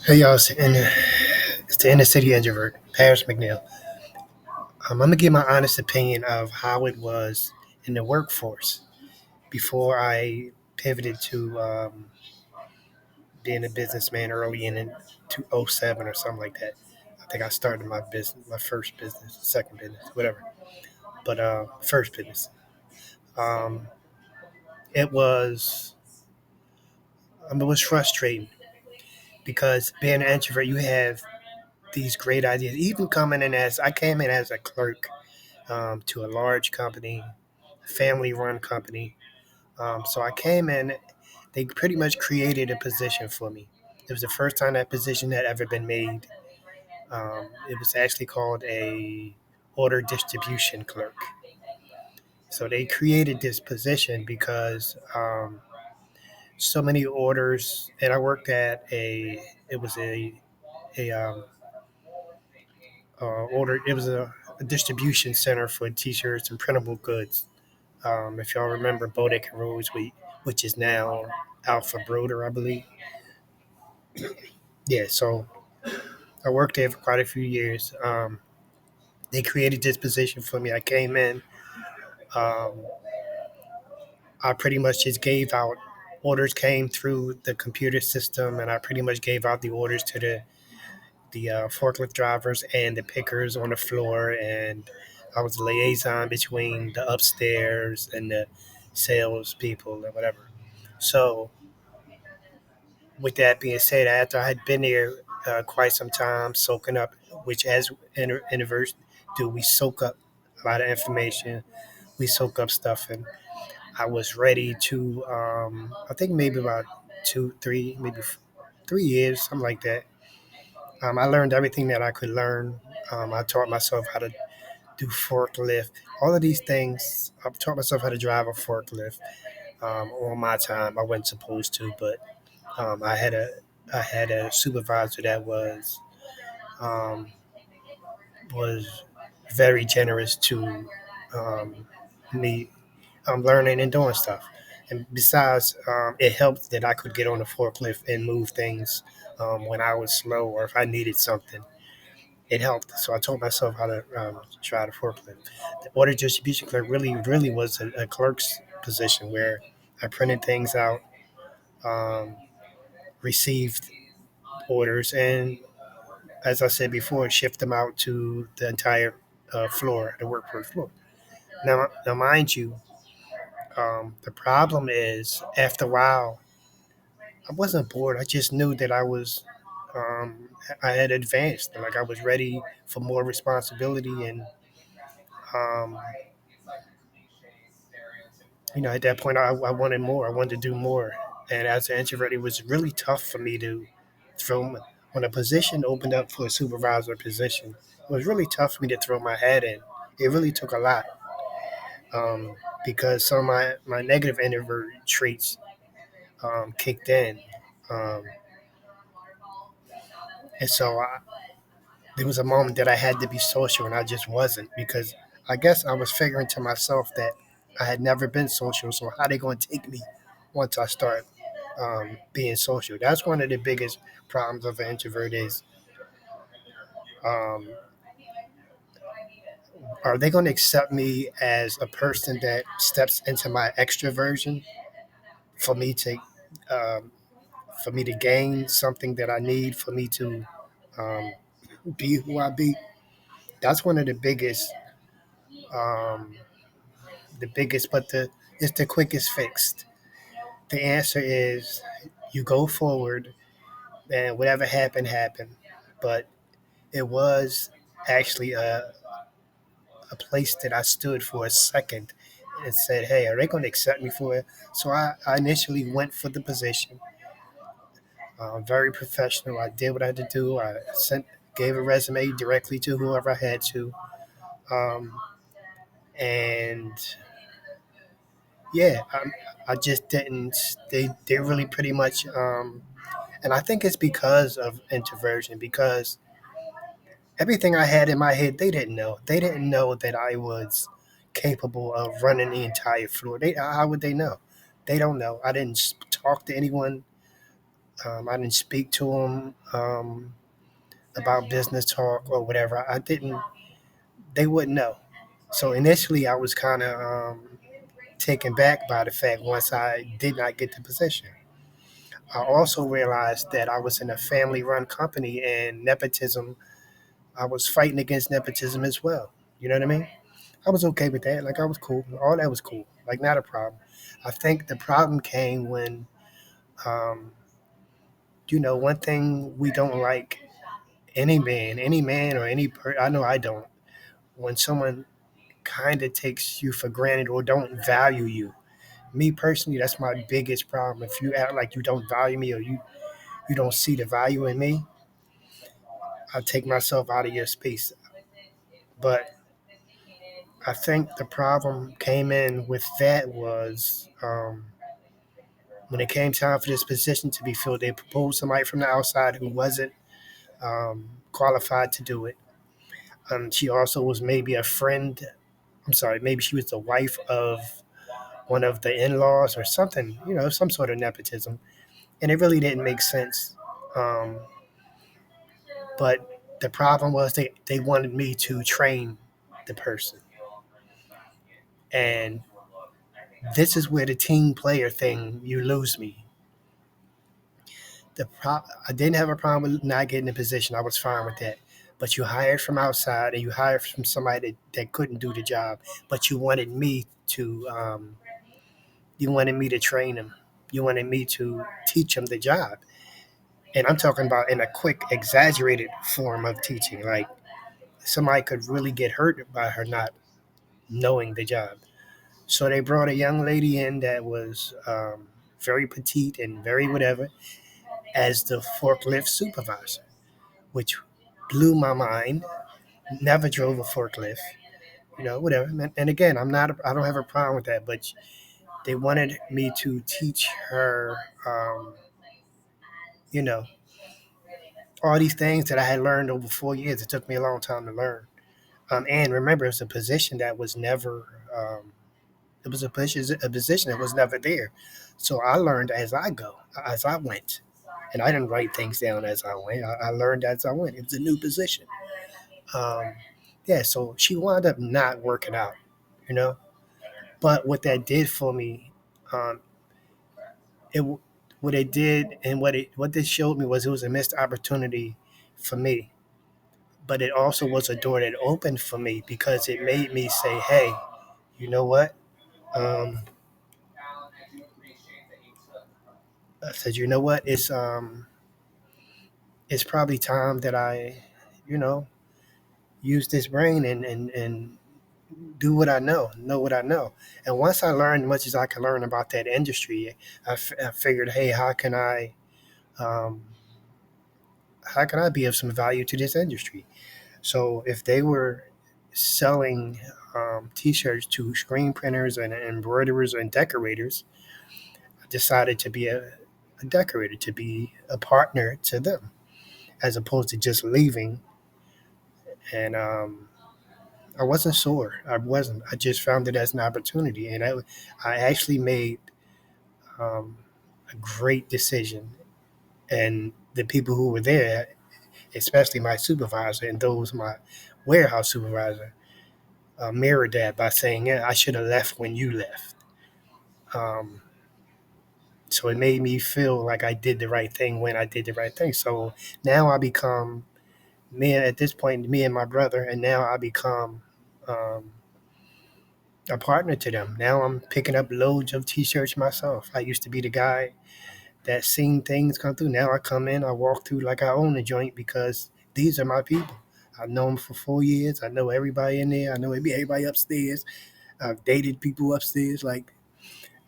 Hey y'all, it's the inner city introvert, Paris McNeil. I'm gonna give my honest opinion of how it was in the workforce before I pivoted to being a businessman early in 2007 or something like that. I think I started my business, my first business, second business, whatever, but first business. Um, it was it was frustrating because being an introvert, you have these great ideas. Even coming in as I came in as a clerk to a large company, family run company. So I came in, they pretty much created a position for me. It was the first time that position had ever been made. It was actually called a order distribution clerk. So they created this position because so many orders, and I worked at it was a it was a distribution center for t-shirts and printable goods. If y'all remember Bodek and Rose, which is now Alpha Broder, I believe. Yeah, so I worked there for quite a few years. They created this position for me. I came in. Um, I pretty much just gave out orders came through the computer system, and I pretty much gave out the orders to the forklift drivers and the pickers on the floor, and I was the liaison between the upstairs and the sales people or whatever. So with that being said, after I had been there quite some time, soaking up, which as introverts do, we soak up a lot of information, we soak up stuff, and I was ready to. I think maybe about 2, 3, maybe 3 years, something like that. I learned everything that I could learn. I taught myself how to do forklift, all of these things. I've taught myself how to drive a forklift on my time. I wasn't supposed to, but um, I had a I had a supervisor that um, was very generous to me learning and doing stuff. And besides, it helped that I could get on the forklift and move things when I was slow or if I needed something. It helped. So I taught myself how to try the forklift. The order distribution clerk really was a clerk's position where I printed things out, um, received orders, and as I said before, shift them out to the entire floor, the workforce floor. Now, mind you, the problem is after a while, I wasn't bored. I just knew that um, I had advanced, like I was ready for more responsibility, and um, at that point, I wanted more. I wanted to do more, and as an introvert, it was really tough for me to throw when a position opened up for a supervisor position. It was really tough for me to throw my hat in. It really took a lot um, because some of my negative introvert traits kicked in. Um, and so there was a moment that I had to be social and I just wasn't because I guess I was figuring to myself that I had never been social. So how they going to take me once I start being social? That's one of the biggest problems of an introvert is um, are they going to accept me as a person that steps into my extroversion for me to um, gain something that I need for me to um, be who I be. That's one of um, the biggest, but it's the quickest fixed. The answer is you go forward and whatever happened, happened. But it was actually a place that I stood for a second and said, hey, are they going to accept me for it? So I initially went for the position, very professional. I did what I had to do. Gave a resume directly to whoever I had to. Um, and yeah, I just didn't. They really pretty much, and I think it's because of introversion. Because everything I had in my head, they didn't know. They didn't know that I was capable of running the entire floor. How would they know? They don't know. I didn't talk to anyone I didn't speak to them about business talk or whatever. I didn't. They wouldn't know. So initially, I was kind of taken back by the fact once I did not get the position. I also realized that I was in a family-run company and nepotism. I was fighting against nepotism as well. You know what I mean? I was okay with that. Like I was cool. All that was cool. Like not a problem. I think the problem came when, um, one thing we don't like any man or I know I don't. When someone kind of takes you for granted or don't value you. Me personally, that's my biggest problem. If you act like you don't value me or you don't see the value in me, I'll take myself out of your space. But I think the problem came in with that was when it came time for this position to be filled, they proposed somebody from the outside who wasn't qualified to do it. She also was maybe a friend. I'm sorry, maybe she was the wife of one of the in-laws or something, some sort of nepotism. And it really didn't make sense. Um, but the problem was they wanted me to train the person. And this is where the team player thing, you lose me. I didn't have a problem with not getting the position. I was fine with that. But you hired from outside and you hired from somebody that couldn't do the job. But you wanted me to train them. You wanted me to teach them the job. And I'm talking about in a quick, exaggerated form of teaching. Like somebody could really get hurt by her not knowing the job. So they brought a young lady in that was very petite and very whatever as the forklift supervisor, which blew my mind. Never drove a forklift, whatever. And again, I don't have a problem with that, but they wanted me to teach her, you know, all these things that I had learned over 4 years. It took me a long time to learn. And remember, it's a position that was never. It was a position that was never there. So I learned as I went, and I didn't write things down as I went. I learned as I went. It was a new position. Um, yeah, so she wound up not working out, you know. But what that did for me, um, it what it did and what this showed me was it was a missed opportunity for me. But it also was a door that opened for me because it made me say, "Hey, you know what?" Um, I said, "You know what? It's probably time that I, you know, use this brain and do what I know what I know." And once I learned as much as I could learn about that industry, I figured, hey, um, how can I be of some value to this industry? So if they were selling T-shirts to screen printers and embroiderers and decorators, I decided to be a decorator, to be a partner to them, as opposed to just leaving. And I wasn't sore. I wasn't. I just found it as an opportunity, and I actually made um, a great decision. And the people who were there, especially my supervisor and those my warehouse supervisor, mirrored that by saying, "Yeah, I should have left when you left." Um, so it made me feel like I did the right thing when I did the right thing. So now I become at this point, me and my brother, and now I become um, a partner to them. Now I'm picking up loads of T-shirts myself. I used to be the guy that seen things come through. Now I come in, I walk through like I own the joint because these are my people. I've known them for 4 years. I know everybody in there. I know everybody upstairs. I've dated people upstairs. Like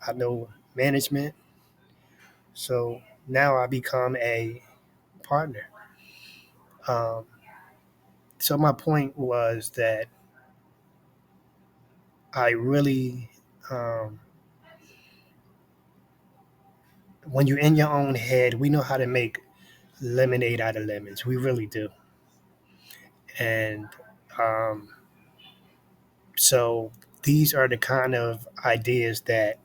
I know management. So now I become a partner. Um, so my point was that I really, um, when you're in your own head, we know how to make lemonade out of lemons. We really do. And um, so these are the kind of ideas that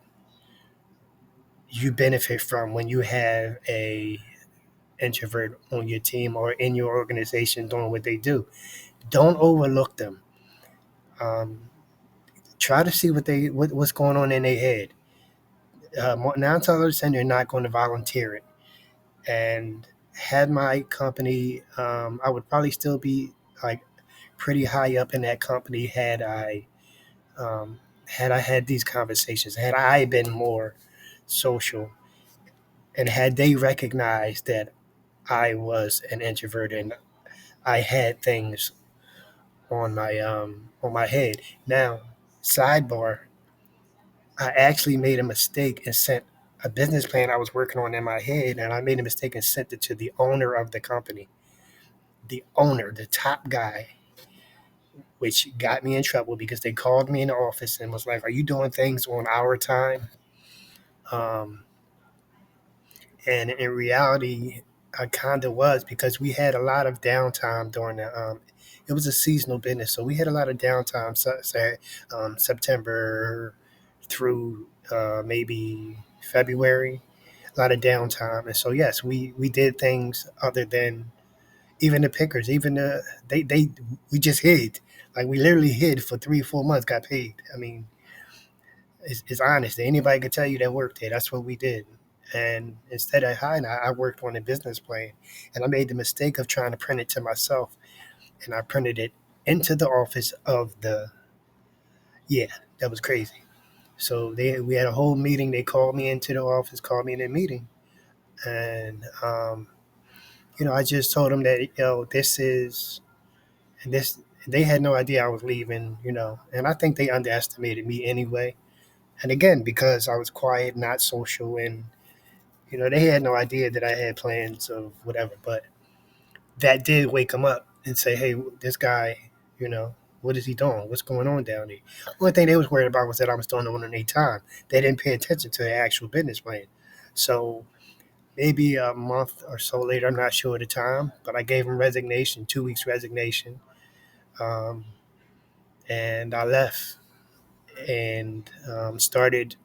you benefit from when you have introvert on your team or in your organization doing what they do. Don't overlook them. Um, Try to see what's going on in their head. 9 times out of 10, they're not going to volunteer it. And had my company, I would probably still be like pretty high up in that company had I had these conversations, had I been more social, and had they recognized that I was an introvert and I had things on my head. Now, sidebar, I actually made a mistake and sent a business plan I was working on in my head, and I made a mistake and sent it to the owner of the company, the owner, the top guy, which got me in trouble because they called me in the office and was like, "Are you doing things on our time?" Um, and in reality, I kind of was because we had a lot of downtime during the. It was a seasonal business, so we had a lot of downtime. September through maybe February, a lot of downtime, and so yes, we did things other than even the pickers, even they we just hid, like we literally hid for 3 or 4 months, got paid. I mean, it's honest. Anybody could tell you that worked there. That's what we did. And instead of hiding, I worked on a business plan, and I made the mistake of trying to print it to myself, and I printed it into the office of the. Yeah, that was crazy. So we had a whole meeting. They called me into the office, called me in a meeting, and I just told them that this is and this. They had no idea I was leaving, and I think they underestimated me anyway. And again, because I was quiet, not social, and they had no idea that I had plans of whatever. But that did wake them up and say, "Hey, this guy, what is he doing? What's going on down there?" Only thing they was worried about was that I was doing it on their time. They didn't pay attention to the actual business plan. So maybe a month or so later, I'm not sure at the time, but I gave them resignation, 2 weeks resignation, um, and I left and started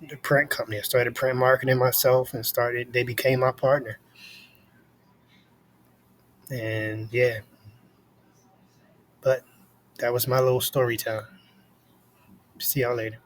the print company. I started print marketing myself and started. They became my partner, and yeah. But that was my little story time. See y'all later.